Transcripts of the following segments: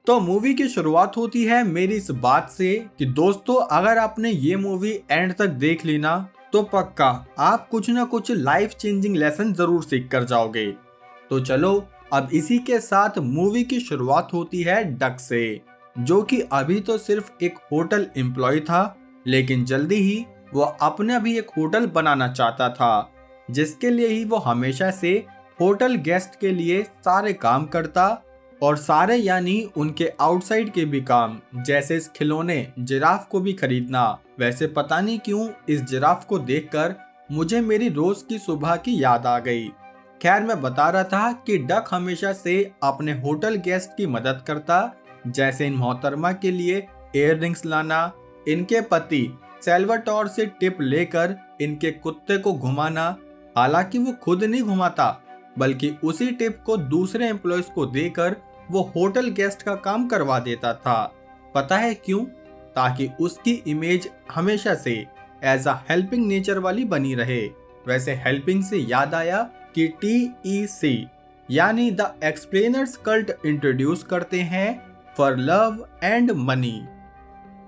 तो मूवी की शुरुआत होती है मेरी इस बात से कि दोस्तों अगर आपने ये मूवी एंड तक देख ली ना तो पक्का आप कुछ ना कुछ लाइफ चेंजिंग लेसन जरूर सीख कर जाओगे। तो चलो अब इसी के साथ मूवी की शुरुआत होती है डक से, जो कि अभी तो सिर्फ एक होटल एम्प्लॉय था, लेकिन जल्दी ही वो अपना भी एक होटल बनाना चाहता था, जिसके लिए ही वो हमेशा से होटल गेस्ट के लिए सारे काम करता। और सारे यानी उनके आउटसाइड के भी काम, जैसे इस खिलौने जिराफ को भी खरीदना। वैसे पता नहीं क्यों इस जिराफ को देखकर मुझे मेरी रोज की सुबह की याद आ गई। खैर मैं बता रहा था कि डक हमेशा से अपने होटल गेस्ट की मदद करता, जैसे इन मोहतरमा के लिए इयररिंग्स लाना, इनके पति सेल्वाटोर से टिप लेकर इनके कुत्ते को घुमाना। हालांकि वो खुद नहीं घुमाता, बल्कि उसी टिप को दूसरे एम्प्लॉयज को देकर वो होटल गेस्ट का काम करवा देता था। पता है क्यों? ताकि उसकी इमेज हमेशा से एज अ हेल्पिंग नेचर वाली बनी रहे। वैसे हेल्पिंग से याद आया कि TEC यानी द एक्सप्लेनर्स कल्ट इंट्रोड्यूस करते हैं for love and money.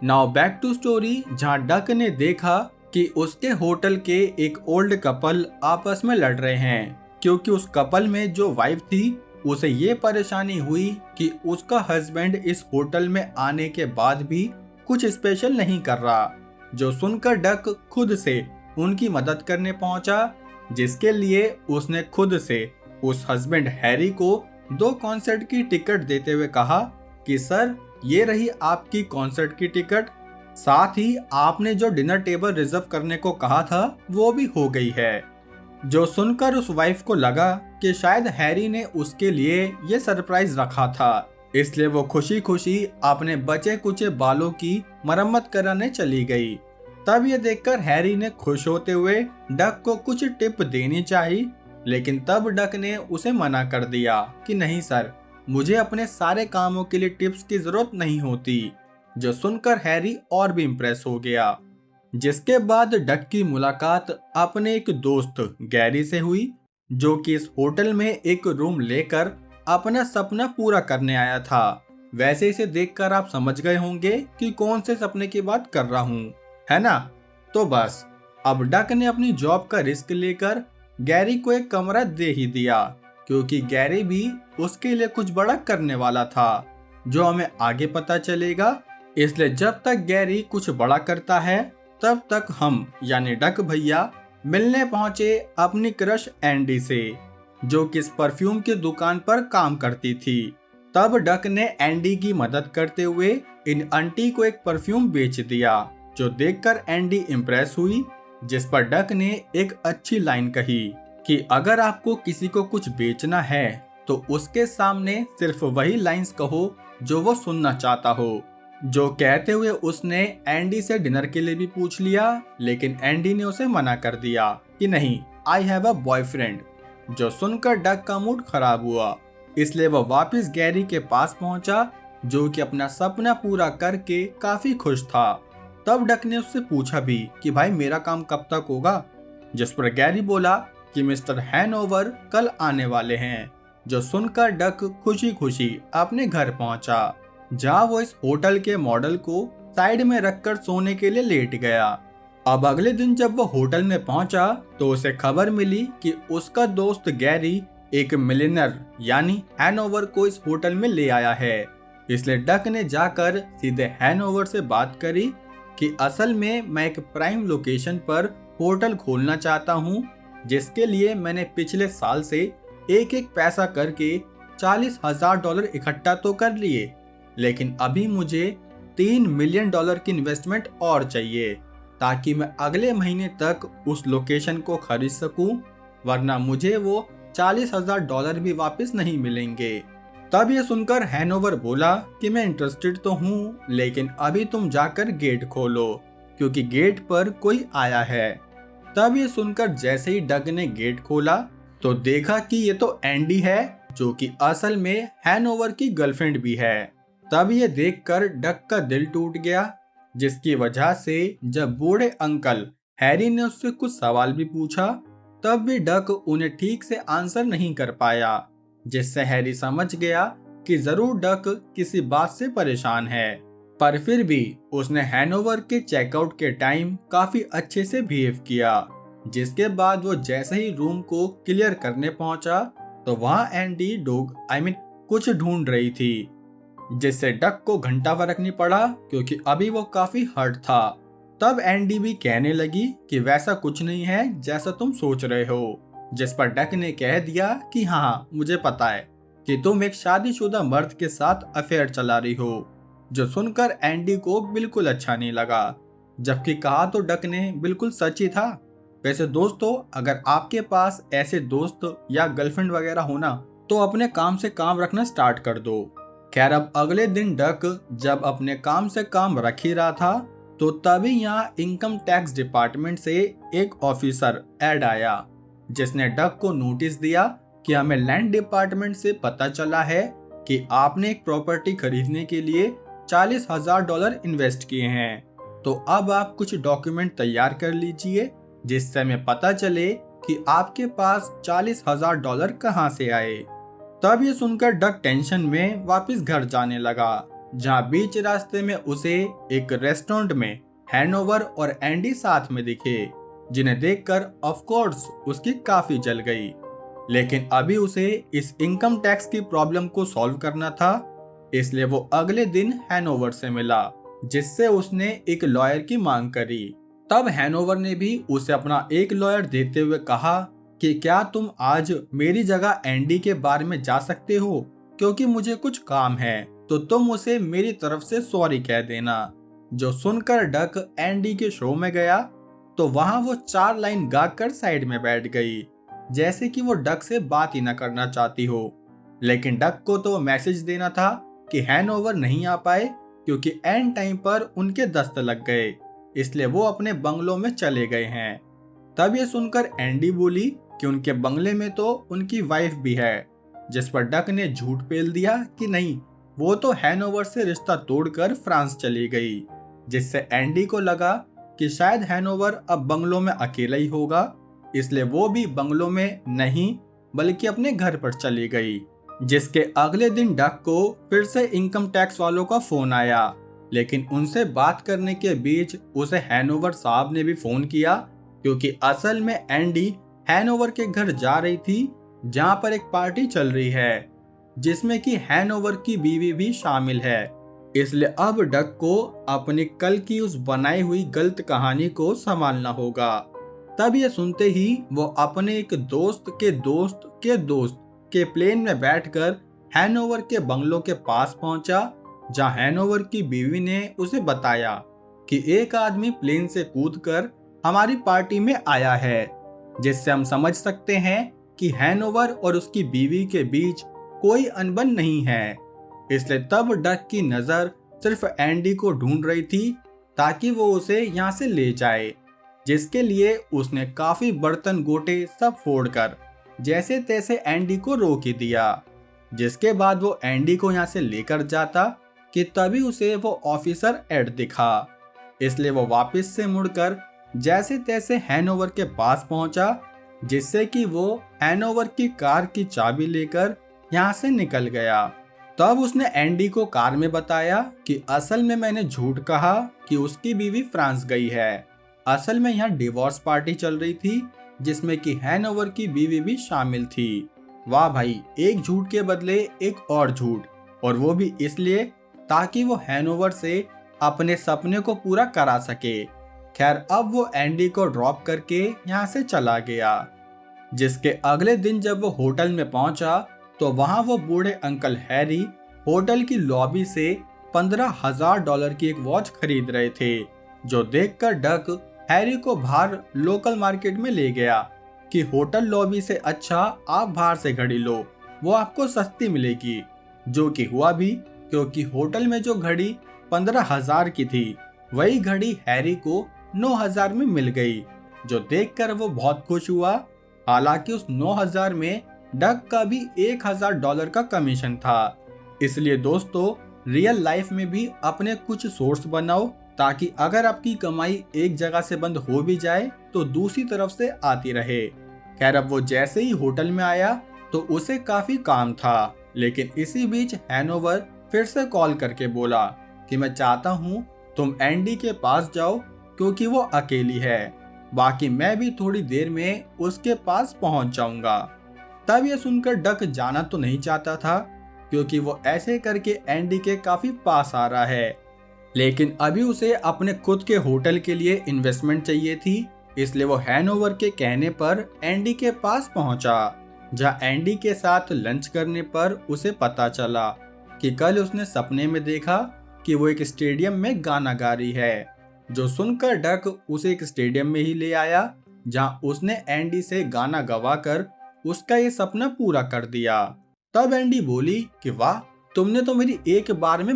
Now back to story, जहां डक ने देखा कि उसके होटल के एक ओल्ड कपल आपस में लड़ रहे हैं, क्योंकि उस कपल में जो वाइफ थी उसे ये परेशानी हुई कि उसका हस्बैंड इस होटल में आने के बाद भी कुछ स्पेशल नहीं कर रहा। जो सुनकर डक खुद से उनकी मदद करने पहुंचा, जिसके लिए उसने खुद से उस हस्बैंड हैरी को 2 कॉन्सर्ट की टिकट देते हुए कहा कि सर ये रही आपकी कॉन्सर्ट की टिकट, साथ ही आपने जो डिनर टेबल रिजर्व करने को कहा था वो भी हो गई है। जो सुनकर उस वाइफ को लगा कि शायद हैरी ने उसके लिए ये सरप्राइज रखा था, इसलिए वो खुशी खुशी अपने बचे कुचे बालों की मरम्मत कराने चली गई। तब ये देखकर हैरी ने खुश होते हुए डक को कुछ टिप देनी चाहिए, लेकिन तब डक ने उसे मना कर दिया कि नहीं सर, मुझे अपने सारे कामों के लिए टिप्स की जरूरत नहीं होती। जो सुनकर हैरी और भी इम्प्रेस हो गया। जिसके बाद डक की मुलाकात अपने एक दोस्त गैरी से हुई, जो कि इस होटल में एक रूम लेकर अपना सपना पूरा करने आया था। वैसे इसे देखकर आप समझ गए होंगे कि कौन से सपने की बात कर रहा हूँ, है ना? तो बस अब डक ने अपनी जॉब का रिस्क लेकर गैरी को एक कमरा दे ही दिया, क्योंकि गैरी भी उसके लिए कुछ बड़ा करने वाला था, जो हमें आगे पता चलेगा। इसलिए जब तक गैरी कुछ बड़ा करता है तब तक हम यानी डक भैया मिलने पहुंचे अपनी क्रश एंडी से, जो कि इस परफ्यूम की दुकान पर काम करती थी। तब डक ने एंडी की मदद करते हुए इन आंटी को एक परफ्यूम बेच दिया, जो देखकर एंडी इम्प्रेस हुई। जिस पर डक ने एक अच्छी लाइन कही कि अगर आपको किसी को कुछ बेचना है तो उसके सामने सिर्फ वही लाइंस कहो जो वो सुनना चाहता हो। जो कहते हुए उसने एंडी से डिनर के लिए भी पूछ लिया, लेकिन एंडी ने उसे मना कर दिया कि नहीं, आई हैव अ बॉयफ्रेंड। जो सुनकर डक का मूड खराब हुआ, इसलिए वह वापस गैरी के पास पहुंचा, जो कि अपना सपना पूरा करके काफी खुश था। तब डक ने उससे पूछा भी कि भाई मेरा काम कब तक होगा, जिस पर गैरी बोला कि मिस्टर हैनओवर कल आने वाले हैं। जो सुनकर डक खुशी खुशी अपने घर पहुंचा, जहाँ वो इस होटल के मॉडल को साइड में रखकर सोने के लिए लेट गया। अब अगले दिन जब वो होटल में पहुंचा तो उसे खबर मिली कि उसका दोस्त गैरी एक मिलियनर यानी हैनओवर को इस होटल में ले आया है। इसलिए डक ने जाकर सीधे हैनओवर से बात करी कि असल में मैं एक प्राइम लोकेशन पर होटल खोलना चाहता हूँ, जिसके लिए मैंने पिछले साल से एक एक पैसा करके $40,000 इकट्ठा तो कर लिए, लेकिन अभी मुझे $3 मिलियन की इन्वेस्टमेंट और चाहिए, ताकि मैं अगले महीने तक उस लोकेशन को खरीद सकूं, वरना मुझे वो $40,000 भी वापस नहीं मिलेंगे। तब ये सुनकर हैनओवर बोला कि मैं इंटरेस्टेड तो हूँ, लेकिन अभी तुम जाकर गेट खोलो, क्योंकि गेट पर कोई आया है। तब ये सुनकर जैसे ही डग ने गेट खोला तो देखा कि ये तो एंडी है, जो कि असल में हैनओवर की गर्लफ्रेंड भी है। तब ये देखकर डक का दिल टूट गया, जिसकी वजह से जब बूढ़े अंकल हैरी ने उससे कुछ सवाल भी पूछा, तब भी डक उन्हें ठीक से आंसर नहीं कर पाया, जिससे हैरी समझ गया कि जरूर डक किसी बात से परेशान है, पर फिर भी उसने हैनोवर के चेकआउट के टाइम काफी अच्छे से बिहेव किया। जिसके बाद वो जैसे ही रूम को क्लियर करने पहुंचा तो वहां एंडी डॉग कुछ ढूंढ रही थी, जिससे डक को घंटा फर्क नहीं पड़ा क्योंकि अभी वो काफी हर्ट था। तब एंडी भी कहने लगी कि वैसा कुछ नहीं है जैसा तुम सोच रहे हो, जिस पर डक ने कह दिया कि हाँ मुझे पता है कि तुम एक शादीशुदा मर्द के साथ अफेयर चला रही हो, जो सुनकर एंडी को बिल्कुल अच्छा नहीं लगा, जबकि कहा तो डक ने बिल्कुल सच ही था। वैसे दोस्तों, अगर आपके पास ऐसे दोस्त या गर्लफ्रेंड वगैरह हो ना तो अपने काम से काम रखना स्टार्ट कर दो। खैर, अब अगले दिन डक जब अपने काम से काम रख ही रहा था तो तभी यहाँ इनकम टैक्स डिपार्टमेंट से एक ऑफिसर ऐड आया, जिसने डक को नोटिस दिया कि हमें लैंड डिपार्टमेंट से पता चला है कि आपने एक प्रॉपर्टी खरीदने के लिए $40,000 इन्वेस्ट किए हैं, तो अब आप कुछ डॉक्यूमेंट तैयार कर लीजिए जिससे हमें पता चले कि आपके पास $40,000 कहां से आए। तब ये सुनकर डक टेंशन में वापस घर जाने लगा, जहां बीच रास्ते में उसे एक रेस्टोरेंट में हैनोवर और एंडी साथ में दिखे, जिन्हें देखकर ऑफ कोर्स उसकी काफी जल गई। लेकिन अभी उसे इस इनकम टैक्स की प्रॉब्लम को सॉल्व करना था, इसलिए वो अगले दिन हैनोवर से मिला, जिससे उसने एक लॉयर की मांग करी। तब हैनोवर ने भी उसे अपना एक लॉयर देते हुए कहा कि क्या तुम आज मेरी जगह एंडी के बारे में जा सकते हो, क्योंकि मुझे कुछ काम है, तो तुम उसे मेरी तरफ से सॉरी कह देना। जो सुनकर डक एंडी के शो में गया तो वहां वो 4 लाइन गाकर साइड में बैठ गई, जैसे कि वो डक से बात ही ना करना चाहती हो। लेकिन डक को तो मैसेज देना था कि हैनोवर नहीं आ पाए क्योंकि एंड टाइम पर उनके दस्त लग गए, इसलिए वो अपने बंगलों में चले गए हैं। तब ये सुनकर एंडी बोली कि उनके बंगले में तो उनकी वाइफ भी है, जिस पर डक ने झूठ पेल दिया कि नहीं, वो तो हैनोवर से रिश्ता तोड़कर फ्रांस चली गई, जिससे एंडी को लगा कि शायद हैनोवर अब बंगलों में अकेला ही होगा, इसलिए वो भी बंगलों में नहीं बल्कि अपने घर पर चली गई। जिसके अगले दिन डक को फिर से इनकम टैक्स वालों का फोन आया, लेकिन उनसे बात करने के बीच उसे हैनोवर साहब ने भी फोन किया, क्योंकि असल में एंडी हैनोवर के घर जा रही थी, जहां पर एक पार्टी चल रही है जिसमें कि हैनोवर की बीवी भी शामिल है। इसलिए अब डक को अपनी कल की उस बनाई हुई गलत कहानी को संभालना होगा। तब ये सुनते ही वो अपने एक दोस्त के दोस्त के दोस्त के प्लेन में बैठकर हैनोवर के बंगलों के पास पहुंचा, जहां हैनोवर की बीवी ने उसे बताया कि एक आदमी प्लेन से कूदकर हमारी पार्टी में आया है, जिससे हम समझ सकते हैं कि हैनोवर और उसकी बीवी के बीच कोई अनबन नहीं है। इसलिए तब डक की नजर सिर्फ एंडी को ढूंढ रही थी ताकि वो उसे यहाँ से ले जाए, जिसके लिए उसने काफी बर्तन गोटे सब फोड़कर जैसे तैसे एंडी को रोक ही दिया। जिसके बाद वो एंडी को यहाँ से लेकर जाता कि तभी उसे वो ऑफिसर एड दिखा, इसलिए वो वापस से मुड़कर जैसे तैसे हैनोवर के पास पहुंचा, जिससे कि वो हैनोवर की कार की चाबी लेकर यहाँ से निकल गया। तब उसने एंडी को कार में बताया कि असल में मैंने झूठ कहा कि उसकी बीवी फ्रांस गई है। असल में यहाँ डिवोर्स पार्टी चल रही थी, जिसमें कि हैनोवर की बीवी भी शामिल थी। वाह भाई, एक झूठ के बदले एक और झूठ, और वो भी इसलिए ताकि वो हैनोवर से अपने सपने को पूरा करा सके। खैर, अब वो एंडी को ड्रॉप करके यहाँ से चला गया। जिसके अगले दिन जब वो होटल में पहुंचा तो वहां वो बूढ़े अंकल हैरी होटल की लॉबी से $15,000 की एक वॉच खरीद रहे थे, जो देखकर डक हैरी को बाहर लोकल मार्केट में ले गया कि होटल लॉबी से अच्छा आप बाहर से घड़ी लो, वो आपको सस्ती मिलेगी। जो कि हुआ भी, क्योंकि होटल में जो घड़ी 15,000 की थी वही घड़ी हैरी को 9,000 में मिल गई, जो देखकर वो बहुत खुश हुआ। हालांकि उस 9,000 में डक का भी $1,000 का कमीशन था। इसलिए दोस्तों, रियल लाइफ में भी अपने कुछ सोर्स बनाओ, ताकि अगर आपकी कमाई एक जगह से बंद हो भी जाए तो दूसरी तरफ से आती रहे। खैर, अब वो जैसे ही होटल में आया तो उसे काफी काम था, लेकिन इसी बीच हैनोवर फिर से कॉल करके बोला कि मैं चाहता हूँ तुम एंडी के पास जाओ क्योंकि वो अकेली है, बाकी मैं भी थोड़ी देर में उसके पास पहुंच जाऊंगा। तब ये सुनकर डक जाना तो नहीं चाहता था क्योंकि वो ऐसे करके एंडी के काफी पास आ रहा है, लेकिन अभी उसे अपने खुद के होटल के लिए इन्वेस्टमेंट चाहिए थी, इसलिए वो हैनोवर के कहने पर एंडी के पास पहुंचा। जहां एंडी के साथ लंच करने पर उसे पता चला कि कल उसने सपने में देखा कि वो एक स्टेडियम में गाना गा रही है, जो सुनकर डक उसे एक स्टेडियम में ही ले आया जहां उसने एंडी से गाना गवाकर उसका ये सपना पूरा कर दिया। तब एंडी बोली कि वाह, तुमने तो मेरी एक बार में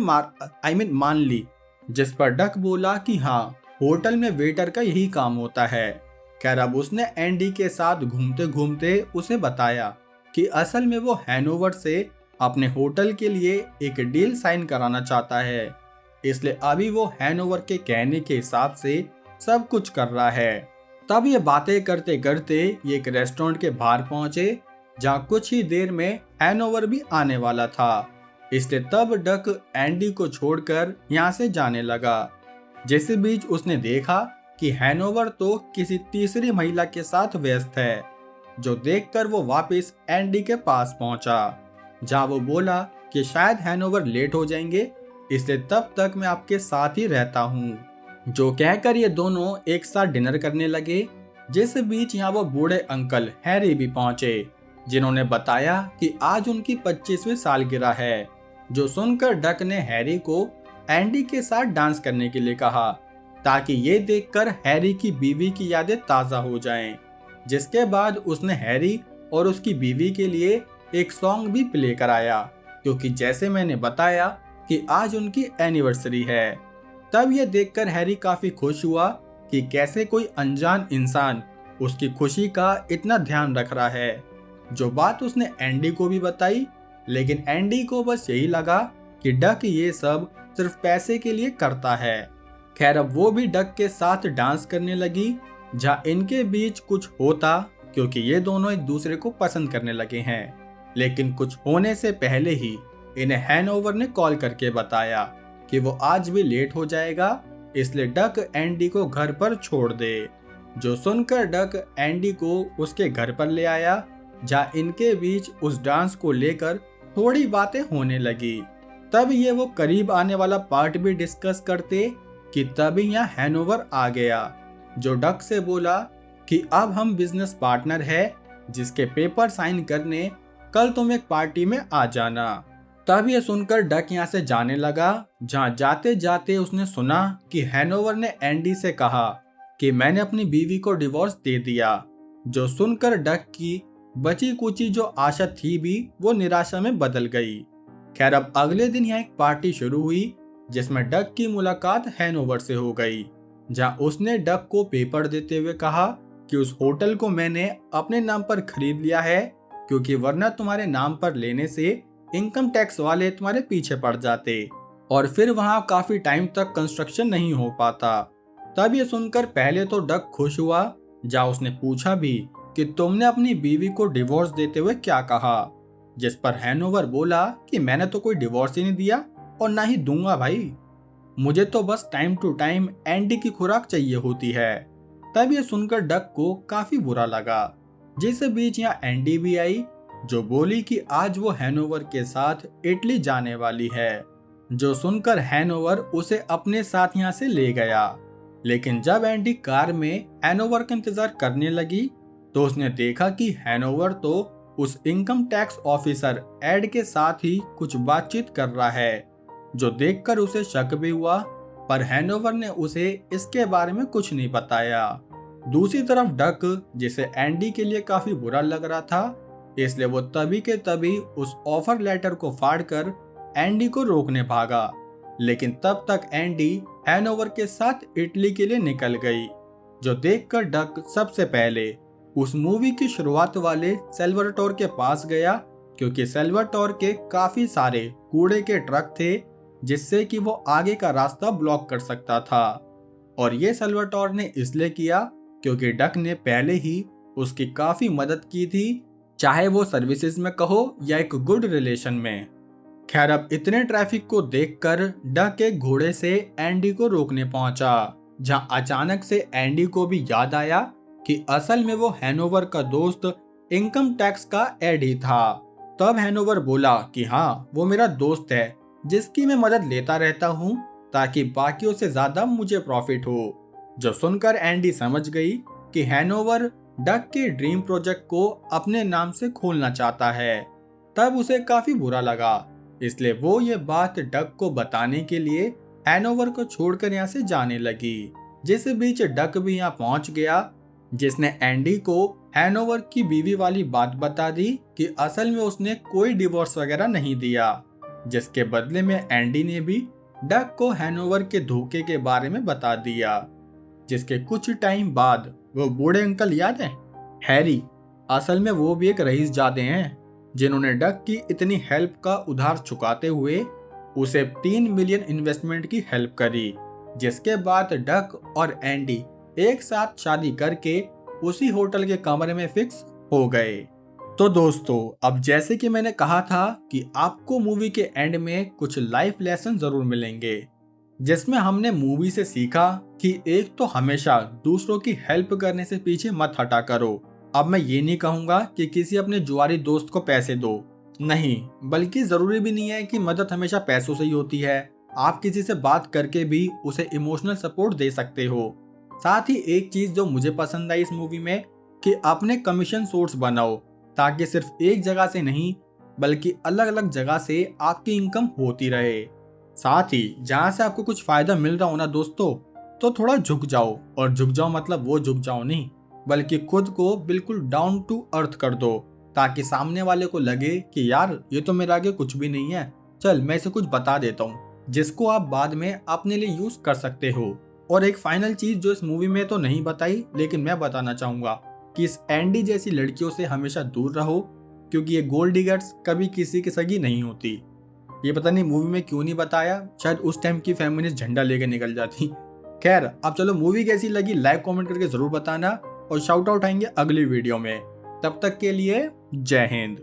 मान ली। जिस पर डक बोला कि हाँ, होटल में वेटर का यही काम होता है। खैर अब उसने एंडी के साथ घूमते घूमते उसे बताया कि असल में वो हैनोवर से अपने होटल के लिए एक डील साइन कराना चाहता है, इसलिए अभी वो हैनोवर के कहने के हिसाब से सब कुछ कर रहा है। तब ये बातें करते करते ये एक रेस्टोरेंट के बाहर पहुंचे जहां कुछ ही देर में हैनोवर भी आने वाला था, इसलिए तब डक एंडी को छोड़कर यहाँ से जाने लगा। जिस बीच उसने देखा कि हैनोवर तो किसी तीसरी महिला के साथ व्यस्त है, जो देखकर वो वापस एंडी के पास पहुंचा, जहां वो बोला कि शायद हैनोवर लेट हो जाएंगे, इसलिए तब तक मैं आपके साथ ही रहता हूँ। जो कहकर ये दोनों एक साथ डिनर करने लगे। जिस बीच यहाँ वो बूढ़े अंकल हैरी भी पहुंचे, जिन्होंने बताया कि आज उनकी 25वीं सालगिरह है। जो सुनकर डक ने हैरी को एंडी के साथ डांस करने के लिए कहा ताकि ये देखकर हैरी की बीवी की यादें ताज़ा हो जाएं। जिसके बाद उसने हैरी और उसकी बीवी के लिए एक सॉन्ग भी प्ले कराया क्योंकि जैसे मैंने बताया कि आज उनकी एनिवर्सरी है। तब ये देखकर हैरी काफी खुश हुआ कि कैसे कोई अनजान इंसान उसकी खुशी का इतना ध्यान रख रहा है। जो बात उसने एंडी को भी बताई, लेकिन एंडी को बस यही लगा कि डक ये सब सिर्फ पैसे के लिए करता है। खैर अब वो भी डक के साथ डांस करने लगी, जहाँ इनके बीच कुछ होता क्योंकि ये दोनों एक दूसरे को पसंद करने लगे हैं। लेकिन कुछ होने से पहले ही इन्हें हैनोवर ने कॉल करके बताया कि वो आज भी लेट हो जाएगा, इसलिए डक एंडी को घर पर छोड़ दे। जो सुनकर डक एंडी को उसके घर पर ले आया, जहाँ इनके बीच उस डांस को लेकर थोड़ी बातें होने लगी। तब ये वो करीब आने वाला पार्ट भी डिस्कस करते कि तभी यहाँ हैनोवर आ गया, जो डक से बोला कि अब हम बिजनेस पार्टनर है, जिसके पेपर साइन करने कल तुम एक पार्टी में आ जाना। तब ये सुनकर डक यहाँ से जाने लगा, जहाँ जाते जाते उसने सुना कि हैनोवर ने एंडी से कहा कि मैंने अपनी बीवी को डिवोर्स दे दिया। जो सुनकर डक की बची कुची जो आशा थी भी वो निराशा में बदल गई। खैर अब अगले दिन यहाँ एक पार्टी शुरू हुई जिसमें डक की मुलाकात हैनोवर से हो गई, जहाँ उसने डक को पेपर देते हुए कहा कि उस होटल को मैंने अपने नाम पर खरीद लिया है क्योंकि वरना तुम्हारे नाम पर लेने से इनकम टैक्स वाले तुम्हारे पीछे पड़ जाते और फिर वहाँ काफी टाइम तक कंस्ट्रक्शन नहीं हो पाता। तब ये सुनकर पहले तो डक खुश हुआ, जहाँ उसने पूछा भी कि तुमने अपनी बीवी को डिवोर्स देते हुए क्या कहा, जिस पर हैनोवर बोला कि मैंने तो कोई डिवोर्स ही नहीं दिया और ना ही दूंगा भाई, मुझे तो बस टाइम टू टाइम एंडी की खुराक चाहिए होती है। तब ये सुनकर डक को काफी बुरा लगा। जिस बीच यहाँ एंडी भी आई, जो बोली कि आज वो हैनोवर के साथ इटली जाने वाली है। जो सुनकर हैनोवर उसे अपने साथ यहाँ से ले गया, लेकिन जब एंडी कार में हैनोवर का इंतजार करने लगी तो उसने देखा कि हैनोवर तो उस इनकम टैक्स ऑफिसर एड के साथ ही कुछ बातचीत कर रहा है, जो देखकर उसे शक भी हुआ, पर हैनोवर ने उसे इसके बारे में कुछ नहीं बताया। दूसरी तरफ डक, जिसे एंडी के लिए काफी बुरा लग रहा था, इसलिए वो तभी के तभी उस ऑफर लेटर को फाड़कर एंडी को रोकने भागा, लेकिन तब तक एंडी हैनोवर के साथ इटली के लिए निकल गई। जो देखकर डक सबसे पहले उस मूवी की शुरुआत वाले सेल्वाटोर के पास गया, क्योंकि सेल्वाटोर के काफी सारे कूड़े के ट्रक थे, जिससे कि वो आगे का रास्ता ब्लॉक कर सकता था। और ये सेल्वाटोर ने इसलिए किया क्योंकि डक ने पहले ही उसकी काफी मदद की थी चाहे वो सर्विसेज में कहो या एक गुड रिलेशन में। खैर अब इतने ट्रैफिक को देखकर डक एक घोड़े से एंडी को रोकने पहुंचा, जहां अचानक से एंडी को भी याद आया कि असल में वो हैनोवर का दोस्त इनकम टैक्स का एडी था। तब हैनोवर बोला कि हाँ वो मेरा दोस्त है जिसकी मैं मदद लेता रहता हूँ ताकि बाकियों से ज्यादा मुझे प्रॉफिट हो। जो सुनकर एंडी समझ गई कि हैनोवर डक के ड्रीम प्रोजेक्ट को अपने नाम से खोलना चाहता है। तब उसे काफी बुरा लगा, इसलिए वो ये बात डक को बताने के लिए हैनोवर को छोड़कर यहाँ से जाने लगी। जिस बीच डक भी यहाँ पहुंच गया, जिसने एंडी को हैनोवर की बीवी वाली बात बता दी कि असल में उसने कोई डिवोर्स वगैरह नहीं दिया। जिसके बदले में एंडी ने भी डक को हैनोवर के धोखे के बारे में बता दिया। जिसके कुछ टाइम बाद वो बूढ़े अंकल याद है हैरी, असल में वो भी एक रईस जादे हैं जिन्होंने डक की इतनी हेल्प का उधार चुकाते हुए उसे 3 मिलियन इन्वेस्टमेंट की हेल्प करी। जिसके बाद डक और एंडी एक साथ शादी करके उसी होटल के कमरे में फिक्स हो गए। तो दोस्तों अब जैसे कि मैंने कहा था कि आपको मूवी के एंड में कुछ लाइफ लेसन जरूर मिलेंगे, जिसमें हमने मूवी से सीखा कि एक तो हमेशा दूसरों की हेल्प करने से पीछे मत हटा करो। अब मैं ये नहीं कहूंगा कि किसी अपने जुआरी दोस्त को पैसे दो, नहीं, बल्कि जरूरी भी नहीं है कि मदद हमेशा पैसों से ही होती है। आप किसी से बात करके भी उसे इमोशनल सपोर्ट दे सकते हो। साथ ही एक चीज जो मुझे पसंद आई इस मूवी में कि अपने कमीशन सोर्स बनाओ, ताकि सिर्फ एक जगह से नहीं बल्कि अलग अलग जगह से आपकी इनकम होती रहे। साथ ही जहाँ से आपको कुछ फायदा मिल रहा हो ना दोस्तों, तो थोड़ा झुक जाओ, और झुक जाओ मतलब वो झुक जाओ नहीं, बल्कि खुद को बिल्कुल डाउन टू अर्थ कर दो, ताकि सामने वाले को लगे कि यार ये तो मेरे आगे कुछ भी नहीं है, चल मैं इसे कुछ बता देता हूँ, जिसको आप बाद में अपने लिए यूज कर सकते हो। और एक फाइनल चीज जो इस मूवी में तो नहीं बताई लेकिन मैं बताना चाहूंगा कि इस एंडी जैसी लड़कियों से हमेशा दूर रहो, क्योंकि ये गोल्ड डिगर्स कभी किसी की सगी नहीं होती। ये पता नहीं मूवी में क्यों नहीं बताया, शायद उस टाइम की फेमिनिस्ट झंडा लेके निकल जाती। खैर अब चलो मूवी कैसी लगी लाइक कमेंट करके जरूर बताना, और शाउट आउट आएंगे अगली वीडियो में। तब तक के लिए जय हिंद।